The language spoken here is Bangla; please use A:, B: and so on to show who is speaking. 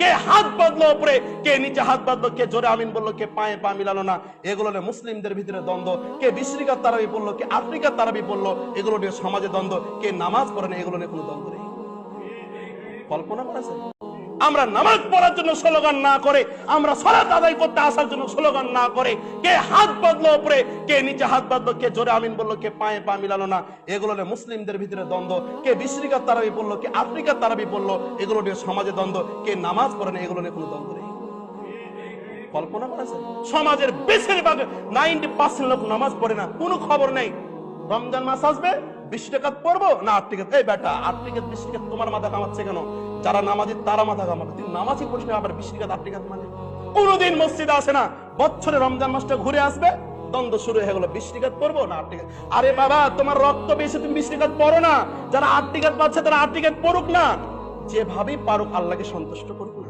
A: কে হাত বাঁধলো উপরে, কে নিচে হাত বাঁধলো, কে জোরে আমিন বললো, কে পায়ে পা মিলালো না, এগুলো নিয়ে মুসলিমদের ভিতরে দ্বন্দ্ব। কে 20 রাকাত তারাবি পড়লো, কে 8 রাকাত তারাবি পড়লো, এগুলো নিয়ে সমাজে দ্বন্দ্ব। কে নামাজ পড়ে না, এগুলো নিয়ে কোনো দ্বন্দ্ব নেই। কল্পনা করেছেন? আমরা নামাজ পড়ার জন্য স্লোগান না করে, আমরা সালাত আদায় করতে আসার জন্য স্লোগান না করে, কে হাত বাঁধলো উপরে, কে নিচে হাত বাঁধলো, কে জোরে আমিন বললো, কে পায়ে পা মিলালো না, এগুলো নিয়ে মুসলিমদের ভিতরে দ্বন্দ্ব। কে 20 রাকাত তারাবি পড়লো, কে 8 রাকাত তারাবি পড়লো, এগুলো নিয়ে সমাজে দ্বন্দ্ব। কে নামাজ পড়ে না, এগুলো নিয়ে কোনো দ্বন্দ্ব নেই। কল্পনা করেছেন? সমাজের বেশিরভাগ 90% লোক নামাজ পড়ে না, কোনো খবর নেই। রমজান মাস আসবে, 20 রাকাত পড়বো না 8 রাকাত। এই বেটা, 8 রাকাত 20 রাকাত তোমার মাথা কামাচ্ছে কেন? যারা নামাজি তারা মাথা কামাবে, তুই নামাজই পড়িস না, আবার 20 রাকাত 8 রাকাত মানে? কোনদিন মসজিদে আসে না, বছরে রমজান মাসটা ঘুরে আসবে, দ্বন্দ্ব শুরু হয়ে গেল, 20 রাকাত পড়বো না 8 রাকাত। আরে বাবা, তোমার রক্ত বেশি, তুমি 20 রাকাত পড়ো না। যারা 8 রাকাত পাচ্ছে তারা 8 রাকাত পড়ুক না, যেভাবেই পারুক আল্লাহকে সন্তুষ্ট করুক না।